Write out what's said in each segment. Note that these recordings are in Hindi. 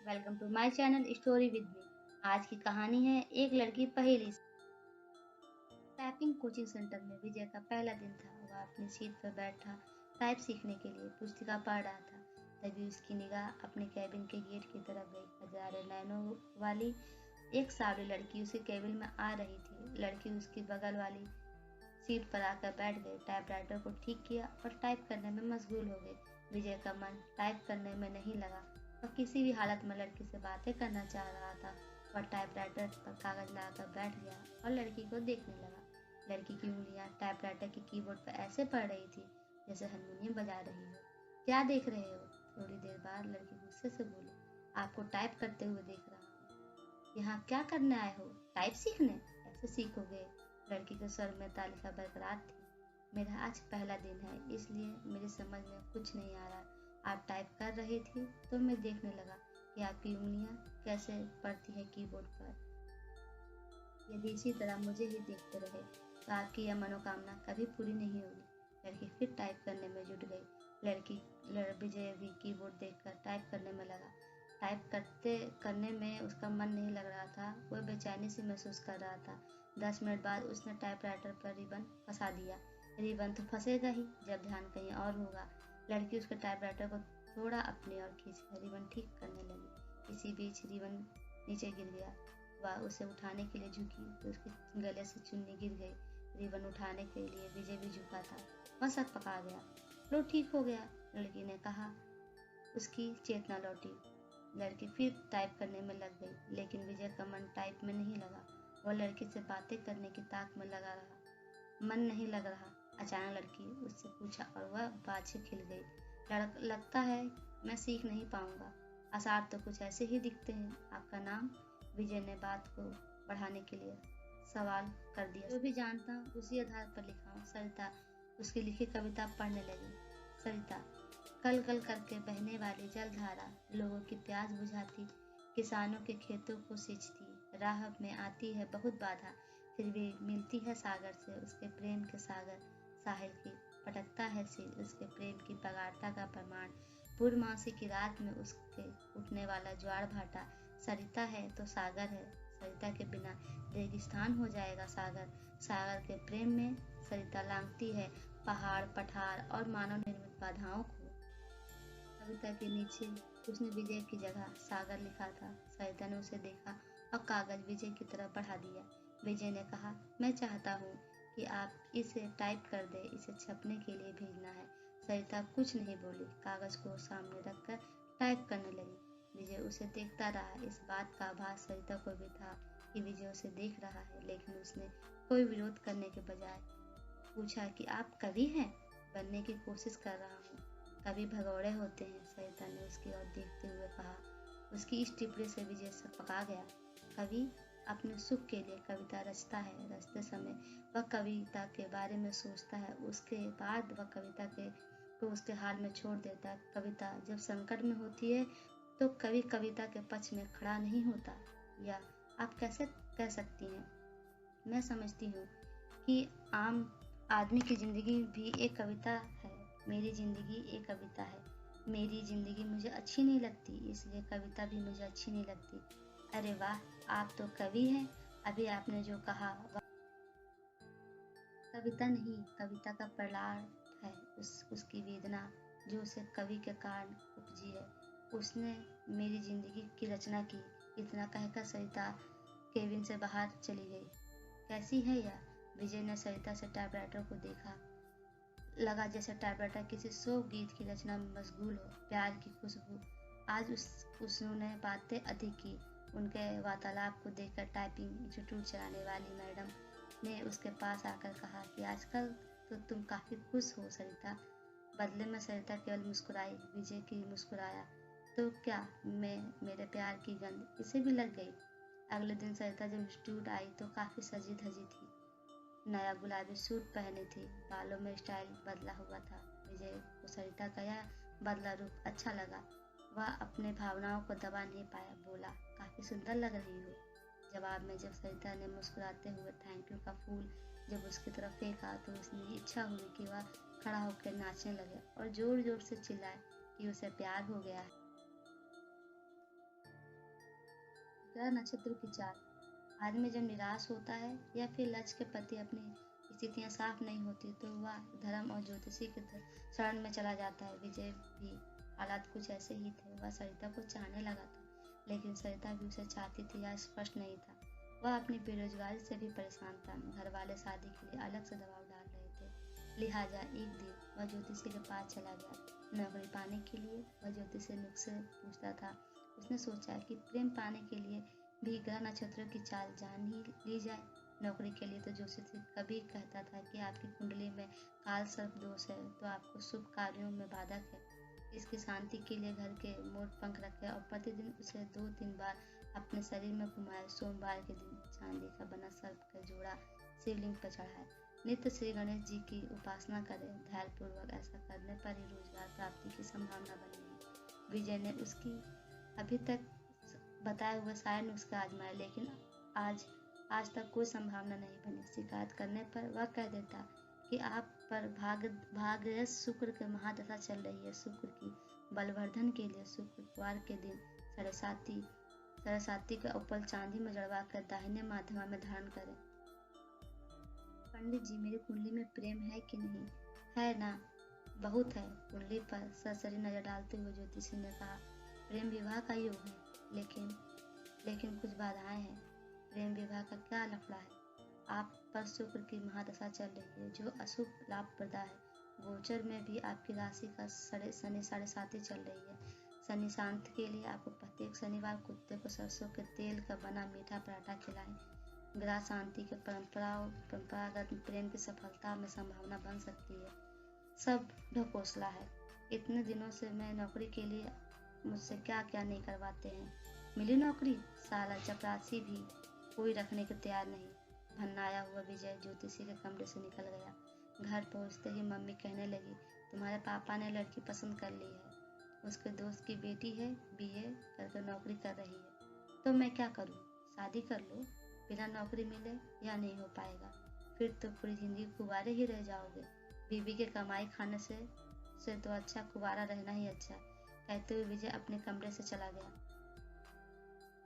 Welcome to my channel story with me. आज की कहानी है एक लड़की पहेली से। टाइपिंग कोचिंग सेंटर में विजय का पहला दिन था। वह अपनी सीट पर बैठा टाइप सीखने के लिए पुस्तिका पढ़ रहा था। तभी उसकी निगाह अपने कैबिन के गेट की तरफ गई। हजारों नैनों वाली एक सावली लड़की उसके कैबिन में आ रही थी। लड़की उसकी बगल वाली सीट पर आकर बैठ गई, टाइपराइटर को ठीक किया और टाइप करने में मशगूल हो गई। विजय का मन टाइप करने में नहीं लगा। वह किसी भी हालत में लड़की से बातें करना चाह रहा था। वह टाइपराइटर पर कागज लगाकर बैठ गया और लड़की को देखने लगा। लड़की की उंगलियां टाइपराइटर के कीबोर्ड पर ऐसे पड़ रही थी जैसे हारमोनियम बजा रही हो। क्या देख रहे हो? थोड़ी देर बाद लड़की गुस्से से बोली, आपको टाइप करते हुए देख रहा हूँ। यहाँ क्या करने आए हो? टाइप सीखने? ऐसे सीखोगे? लड़की के स्वर में तालिका बरकरार थी। मेरा आज पहला दिन है, इसलिए मेरी समझ में कुछ नहीं आ रहा। आप टाइप कर रही थी तो मैं देखने लगा कि आपकी उंगलियां कैसे पड़ती है कीबोर्ड पर। यदि इसी तरह मुझे ही देखते रहे तो आपकी यह मनोकामना कभी पूरी नहीं होगी। लड़की फिर टाइप करने में जुट गई। विजय भी कीबोर्ड देखकर टाइप करने में लगा। टाइप करने में उसका मन नहीं लग रहा था। वह बेचैनी सी महसूस कर रहा था। 10 मिनट बाद उसने टाइपराइटर पर रिबन फंसा दिया। रिबन तो फंसेगा ही जब ध्यान कहीं और होगा। लड़की उसके टाइपराइटर को थोड़ा अपनी ओर खींचकर रिबन ठीक करने लगी। इसी बीच रिबन नीचे गिर गया। वह उसे उठाने के लिए झुकी तो उसके गले से चुन्नी गिर गई। रिबन उठाने के लिए विजय भी झुका था। वह शक पका गया। लो, ठीक हो गया, लड़की ने कहा। उसकी चेतना लौटी। लड़की फिर टाइप करने में लग गई, लेकिन विजय का मन टाइप में नहीं लगा। वह लड़की से बातें करने की ताक में लगा रहा। मन नहीं लग रहा। अचानक लड़की उससे पूछा और वह बाछे खिल गई। लगता है मैं सीख नहीं पाऊंगा। आसार तो कुछ ऐसे ही दिखते हैं। आपका नाम? विजय ने बात को बढ़ाने के लिए सवाल कर दिया। जो भी जानता उसी आधार पर लिखा हूँ। सरिता उसकी लिखी कविता पढ़ने लगी। सरिता, कल कल करके बहने वाली जलधारा लोगों की प्यास बुझाती, किसानों के खेतों को सींचती, राह में आती है बहुत बाधा, फिर भी मिलती है सागर से उसके प्रेम के सागर। साहिल की पटकता है सिर उसके प्रेम की प्रगाढ़ता का प्रमाण। पूर्णमासी की रात में उसके उठने वाला ज्वार भाटा। सरिता है तो सागर है। सरिता के बिना रेगिस्तान हो जाएगा सागर। सागर के प्रेम में सरिता लांघती है पहाड़, पठार और मानव निर्मित बाधाओं को। कविता के नीचे उसने विजय की जगह सागर लिखा था। सरिता ने उसे देखा और कागज विजय की तरफ बढ़ा दिया। विजय ने कहा, मैं चाहता हूँ कि आप इसे टाइप कर दे, इसे छपने के लिए भेजना है। सरिता कुछ नहीं बोली, कागज को सामने रखकर टाइप करने लगी। विजय उसे देखता रहा। इस बात का आभास सरिता को भी था कि विजय उसे देख रहा है, लेकिन उसने कोई विरोध करने के बजाय पूछा कि आप कवि हैं? बनने की कोशिश कर रहा हूँ। कवि भगौड़े होते हैं, सरिता ने उसकी ओर देखते हुए कहा। उसकी इस टिप्पणी से विजय से पका गया। कवि अपने सुख के लिए कविता रचता है। रचते समय वह कविता के बारे में सोचता है, उसके बाद वह कविता के को उसके हाल में छोड़ देता है। कविता जब संकट में होती है तो कवि कविता के पक्ष में खड़ा नहीं होता। या आप कैसे कह सकती हैं? मैं समझती हूँ कि आम आदमी की जिंदगी भी एक कविता है। मेरी जिंदगी एक कविता है। मेरी जिंदगी मुझे अच्छी नहीं लगती, इसलिए कविता भी मुझे अच्छी नहीं लगती। अरे वाह, आप तो कवि हैं। अभी आपने जो कहा वह कविता नहीं, कविता का प्रलाप है। उसकी वेदना जो उसे कवि के कारण उपजी है। उसने मेरी जिंदगी की रचना की। इतना कहकर सरिता केबिन से बाहर चली गई। कैसी है यह? विजय ने सरिता से टाइपराइटर को देखा। लगा जैसे टाइपराइटर किसी शोक गीत की रचना में मशगूल हो। प्यार की खुशबू। आज उसने बातें अधिक की। उनके वार्तालाप को देखकर टाइपिंग इंस्टीट्यूट चलाने वाली मैडम ने उसके पास आकर कहा कि आजकल तो तुम काफी खुश हो सरिता। बदले में सरिता केवल मुस्कुराई। विजय की मुस्कुराया तो क्या मेरे प्यार की गंध इसे भी लग गई। अगले दिन सरिता जब इंस्टीट्यूट आई तो काफी सजी धजी थी। नया गुलाबी सूट पहनी थी, बालों में स्टाइल बदला हुआ था। विजय को सरिता का यह बदला रूप अच्छा लगा। वह अपने भावनाओं को दबा नहीं पाया। बोला, काफी सुंदर लग रही हो। जवाब में जब सरिता ने मुस्कुराते हुए थैंक यू का फूल जब उसकी तरफ फेंका तो उसकी इच्छा हुई कि वह खड़ा होकर नाचने लगे और जोर जोर से चिल्लाए कि उसे प्यार हो गया है। ग्रह नक्षत्र की चाल। आदमी जब निराश होता है या फिर लक्ष्य के प्रति अपनी स्थितियां साफ नहीं होती तो वह धर्म और ज्योतिषी के शरण में चला जाता है। विजय भी हालात कुछ ऐसे ही थे। वह सरिता को चाहने लगा था, लेकिन सरिता भी उसे चाहती थी या स्पष्ट नहीं था। वह अपनी बेरोजगारी से भी परेशान था। घर वाले शादी के लिए अलग से दबाव डाल रहे थे। लिहाजा एक दिन वह ज्योतिषी के पास चला गया। नौकरी पाने के लिए वह ज्योतिषी नुस्खे पूछता था। उसने सोचा कि प्रेम पाने के लिए भी ग्रह नक्षत्रों की चाल जान ही ली जाए। नौकरी के लिए तो ज्योतिषी कभी कहता था कि आपकी कुंडली में काल सर्प दोष है, तो आपको शुभ कार्यों में बाधक है। इसकी शांति के लिए घर के मोर पंख रखे और प्रतिदिन उसे 2-3 बार अपने शरीर में घुमाए। सोमवार के दिन चांदी का बना सर्प का जोड़ा शिवलिंग पर चढ़ाए। नित्य श्री गणेश जी की उपासना करें। ध्यानपूर्वक ऐसा करने पर ही रोजगार प्राप्ति की संभावना बनेगी। विजय ने उसकी अभी तक बताए हुए सारे नुस्खे आजमाए, लेकिन आज तक कोई संभावना नहीं बनी। शिकायत करने पर वह कह देता कि आप पर भाग्य शुक्र के महादशा चल रही है। शुक्र की बलवर्धन के लिए शुक्रवार के दिन सरस्वती का उपल चांदी में जड़वा कर दाहिने माध्यमा में धारण करें। पंडित जी, मेरी कुंडली में प्रेम है कि नहीं? है ना, बहुत है। कुंडली पर सरसरी नजर डालते हुए ज्योतिषी ने कहा, प्रेम विवाह का योग है, लेकिन कुछ बाधाएं हैं। प्रेम विवाह का क्या लफड़ा है? आप पर शुक्र की महादशा चल रही है जो अशुभ लाभप्रदा है। गोचर में भी आपकी राशि का शनि 7.5 चल रही है। शनि शांति के लिए आपको प्रत्येक शनिवार कुत्ते को सरसों के तेल का बना मीठा पराठा खिलाएं। ग्रह शांति के परंपरागत प्रेम की सफलता में संभावना बन सकती है। सब ढकोसला है। इतने दिनों से मैं नौकरी के लिए मुझसे क्या क्या नहीं करवाते हैं। मिली नौकरी, साला चपरासी भी कोई रखने को तैयार नहीं। भन्नाया हुआ विजय ज्योतिषी के कमरे से निकल गया। घर पहुंचते ही मम्मी कहने लगी, तुम्हारे पापा ने लड़की पसंद कर ली है। उसके दोस्त की बेटी है, बीए करके नौकरी कर रही है। तो मैं क्या करूं? शादी कर लो। बिना नौकरी मिले या नहीं हो पाएगा। फिर तो पूरी जिंदगी कुंवारे ही रह जाओगे। बीबी के कमाई खाने से तो अच्छा कुंवारा रहना ही अच्छा। कहते हुए विजय अपने कमरे से चला गया।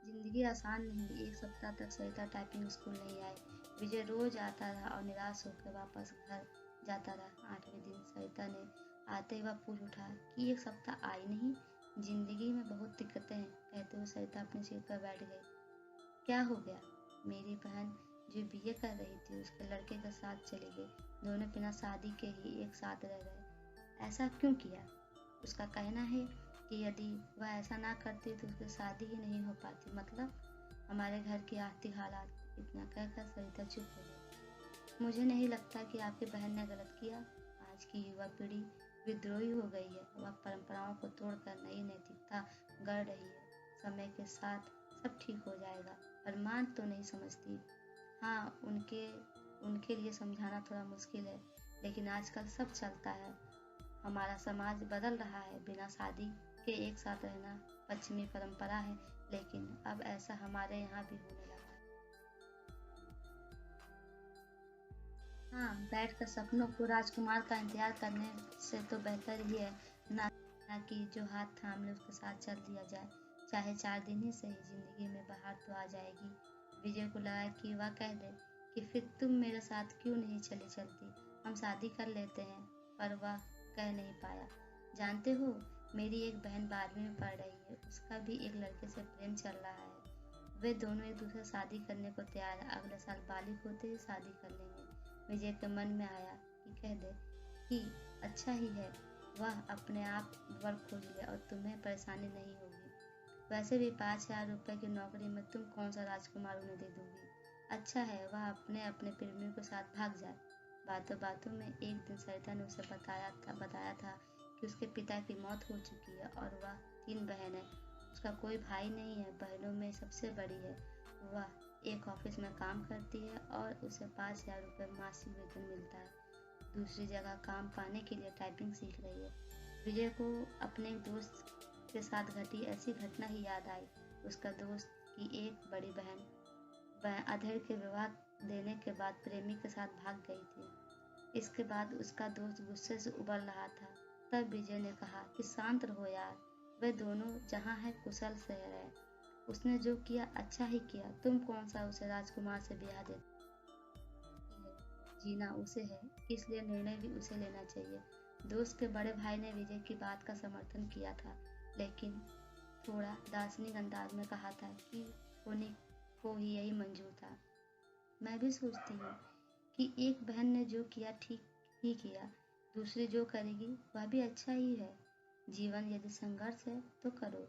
जिंदगी आसान नहीं। एक सप्ताह तक सरिता टाइपिंग स्कूल नहीं आई। विजय रोज आता रहा और निराश होकर वापस घर जाता रहा। 8वें दिन सरिता ने आते ही वह पूछ उठा कि एक सप्ताह आई नहीं। जिंदगी में बहुत दिक्कतें हैं, कहते हुए सरिता अपनी सीट पर बैठ गई। क्या हो गया? मेरी बहन जो बीए कर रही थी उसके लड़के के साथ चली गई। दोनों बिना शादी के ही एक साथ रह रहे। ऐसा क्यों किया? उसका कहना है कि यदि वह ऐसा ना करती तो उसकी शादी ही नहीं हो पाती। मतलब हमारे घर की आर्थिक हालात। इतना कहकर सरिता चुप हो गई। मुझे नहीं लगता कि आपकी बहन ने गलत किया। आज की युवा पीढ़ी विद्रोही हो गई है। वह परंपराओं को तोड़कर नई नैतिकता गढ़ रही है। समय के साथ सब ठीक हो जाएगा। पर मान तो नहीं समझती। हाँ, उनके लिए समझाना थोड़ा मुश्किल है, लेकिन आजकल सब चलता है। हमारा समाज बदल रहा है। बिना शादी के एक साथ रहना पश्चिमी परंपरा है, लेकिन अब ऐसा हमारे यहाँ भी होने लगा है। हाँ, बैठकर सपनों को राजकुमार का इंतजार करने से तो बेहतर ही है ना कि जो हाथ थाम ले उसके साथ चल दिया जाए। चाहे 4 दिन ही सही, जिंदगी में बाहर तो आ जाएगी। विजय को लगा कि वह कह दे कि फिर तुम मेरे साथ क्यों नहीं चलती, हम शादी कर लेते हैं। पर वह कह नहीं पाया। जानते हो, मेरी एक बहन 12वीं में पढ़ रही है। उसका भी एक लड़के से प्रेम चल रहा है। वे दोनों एक दूसरे से शादी करने को तैयार है। अगले साल बालिग होते ही शादी कर लेंगे। विजय के मन में आया कि कह दे कि अच्छा ही है, वह अपने आप वर खोज ले और तुम्हें परेशानी नहीं होगी। वैसे भी 5,000 रुपये की नौकरी में तुम कौन सा राजकुमार उन्हें दे दोगी। अच्छा है वह अपने अपने प्रेमियों के साथ भाग जाए। बातों बातों में एक दिन सरिता ने उसे बताया था कि उसके पिता की मौत हो चुकी है और वह 3 बहन है। उसका कोई भाई नहीं है। बहनों में सबसे बड़ी है। वह एक ऑफिस में काम करती है और उसे 5,000 रुपये मासिक वेतन मिलता है। दूसरी जगह काम पाने के लिए टाइपिंग सीख रही है। विजय को अपने एक दोस्त के साथ घटी ऐसी घटना ही याद आई। उसका दोस्त की एक बड़ी बहन अधेड़ के विवाह देने के बाद प्रेमी के साथ भाग गई थी। इसके बाद उसका दोस्त गुस्से से उबल रहा था। तब विजय ने कहा कि शांत रहो यार, वे दोनों जहाँ है कुशल से रहे। उसने जो किया अच्छा ही किया, तुम कौन सा उसे राजकुमार से ब्याह देते। जीना उसे है, इसलिए निर्णय भी उसे लेना चाहिए। दोस्त के बड़े भाई ने विजय की बात का समर्थन किया था, लेकिन थोड़ा दार्शनिक अंदाज में कहा था कि होने को ही यही मंजूर था। मैं भी सोचती हूँ कि एक बहन ने जो किया ठीक ही किया, दूसरी जो करेगी वह भी अच्छा ही है। जीवन यदि संघर्ष है तो करो।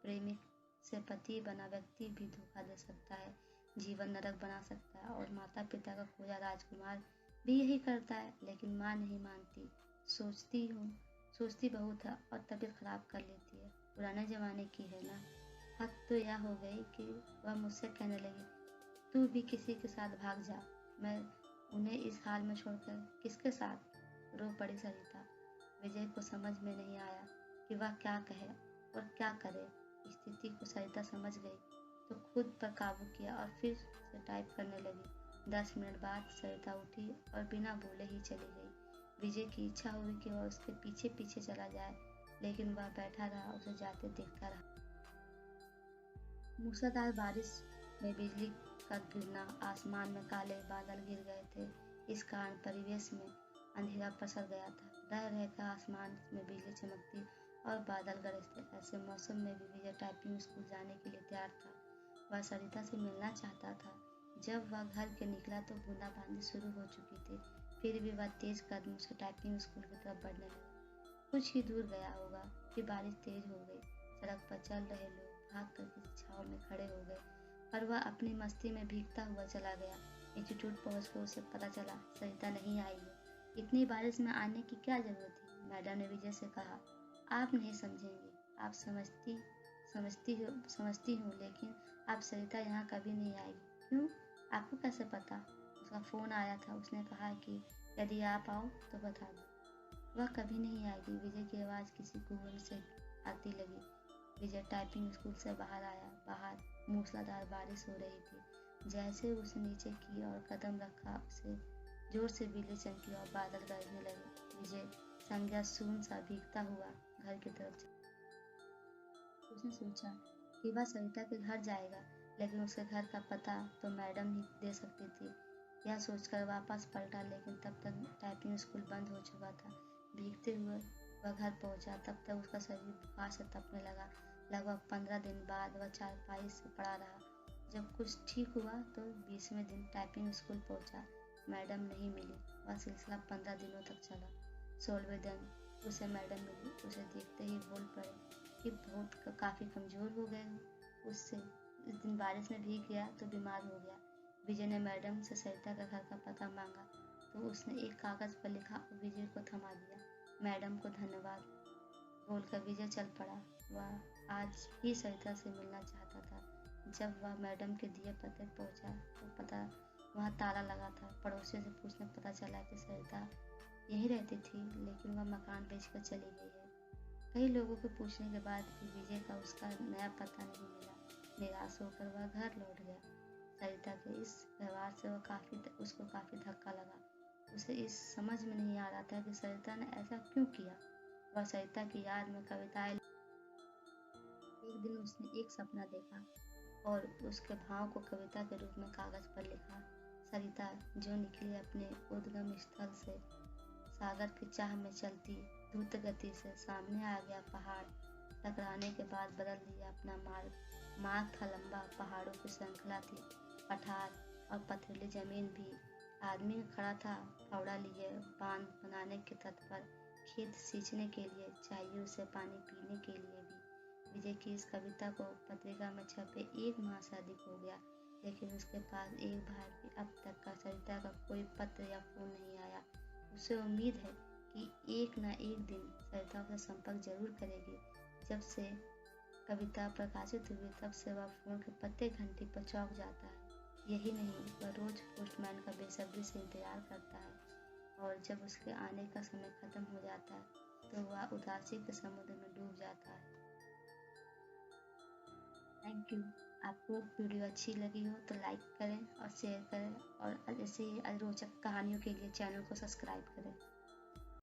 प्रेमिक से पति बना व्यक्ति भी धोखा दे सकता है, जीवन नरक बना सकता है, और माता पिता का खोजा राजकुमार भी यही करता है, लेकिन माँ नहीं मानती। सोचती बहुत है और तबीयत खराब कर लेती है। पुराने जमाने की है ना। हद तो यह हो गई कि वह मुझसे कहने लगी, तू भी किसी के साथ भाग जा। मैं उन्हें इस हाल में छोड़कर किसके साथ। रो पड़ी सरिता। विजय को समझ में नहीं आया कि वह क्या कहे और क्या करे। स्थिति को सरिता समझ गई तो खुद पर काबू किया और फिर से टाइप करने लगी। 10 मिनट बाद सरिता उठी और बिना बोले ही चली गई। विजय की इच्छा हुई कि वह उसके पीछे पीछे चला जाए, लेकिन वह बैठा रहा, उसे जाते देखता रहा। मूसलाधार बारिश में बिजली का गिरना, आसमान में काले बादल घिर गए थे। इस कारण परिवेश में अंधेरा पसर गया था। रह रहकर आसमान में बिजली चमकती और बादल गरजते। ऐसे मौसम में भी विजय टाइपिंग स्कूल जाने के लिए तैयार था। वह सरिता से मिलना चाहता था। जब वह घर के निकला तो बूंदाबांदी शुरू हो चुकी थी। फिर भी वह तेज कदमों से टाइपिंग स्कूल की तरफ बढ़ने लगा। कुछ ही दूर गया होगा कि बारिश तेज हो गई। सड़क पर चल रहे लोग भाग कर किसी छांव में खड़े हो गए, पर वह अपनी मस्ती में भीगता हुआ चला गया। इंस्टीट्यूट पहुंचकर उसे पता चला सरिता नहीं आई है। इतनी बारिश में आने की क्या जरूरत थी। मैडम ने विजय से कहा, आप नहीं समझेंगे। आप समझती हूँ, लेकिन आप सरिता यहाँ कभी नहीं आएगी। क्यों? आपको कैसे पता? उसका फोन आया था, उसने कहा कि यदि आप आओ तो बता दो। वह कभी नहीं आएगी। विजय की आवाज़ किसी कुएं से आती लगी। विजय टाइपिंग स्कूल से बाहर आया। बाहर मूसलाधार बारिश हो रही थी। जैसे उसने नीचे की और कदम रखा, उसे जोर से बिजली चमकी और बादल गरजने लगे। विजय संज्ञा शून्य सा भीगता हुआ घर की तरफ चला। उसने सोचा कि वह सरिता के घर जाएगा, लेकिन उसके घर का पता तो मैडम ही दे सकती थी। यह सोचकर वापस पलटा, लेकिन तब तक टाइपिंग स्कूल बंद हो चुका था। भीगते हुए वह घर पहुंचा। तब तक उसका शरीर बुखार से तपने लगा। लगभग 15 दिन बाद वह चारपाई से पड़ा रहा। जब कुछ ठीक हुआ तो 20वें दिन टाइपिंग स्कूल पहुंचा। मैडम नहीं मिली। वह सिलसिला 15 दिनों तक चला। 16वें दिन उसे मैडम मिली। उसे देखते ही बोल पड़े कि बहुत काफ़ी कमज़ोर हो गए हो। उससे इस दिन बारिश में भीग गया तो बीमार हो गया। विजय ने मैडम से सरिता का घर का पता मांगा तो उसने एक कागज़ पर लिखा और विजय को थमा दिया। मैडम को धन्यवाद बोलकर विजय चल पड़ा। वह आज ही सरिता से मिलना चाहता था। जब वह मैडम के दिए पते पहुंचा तो पता वहाँ ताला लगा था। पड़ोसियों से पूछने पता चला कि सरिता यहीं रहती थी, लेकिन वह मकान बेचकर चली गई है। कई लोगों के पूछने के बाद भी विजय का उसका नया पता नहीं मिला। निराश होकर वह घर लौट गया। सरिता के इस व्यवहार से उसको काफ़ी धक्का लगा। उसे इस समझ में नहीं आ रहा था कि सरिता ने ऐसा क्यों किया। वह सरिता की याद में कविताएं। एक दिन उसने एक सपना देखा और उसके भाव को कविता के रूप में कागज पर लिखा। सरिता जो निकली अपने उद्गम स्थल से, सागर की चाह में चलती द्रुत गति से, सामने आ गया पहाड़। टकराने के बाद बदल दिया अपना मार्ग था लंबा, पहाड़ों की श्रृंखला थी, पठार और पथरीली जमीन भी। आदमी खड़ा था फावड़ा लिए, बांध बनाने के तत्पर, खेत सींचने के लिए, चाहिए उसे पानी पीने के लिए भी। विजय की इस कविता को पत्रिका में छपे 1 माह से अधिक हो गया, लेकिन उसके पास एक बार भी अब तक का सरिता का कोई पत्र या फोन नहीं आया। उसे उम्मीद है कि एक न एक दिन सरिता उसे संपर्क जरूर करेगी। जब से कविता प्रकाशित हुई तब से वह फोन के प्रत्येक घंटे पर चौंक जाता है। यही नहीं, वह रोज पोस्टमैन का बेसब्री से इंतजार करता है, और जब उसके आने का समय खत्म हो जाता है तो वह उदासी के समुद्र में डूब जाता है। Thank you. आपको वीडियो अच्छी लगी हो तो लाइक करें और शेयर करें, और ऐसे ही रोचक कहानियों के लिए चैनल को सब्सक्राइब करें।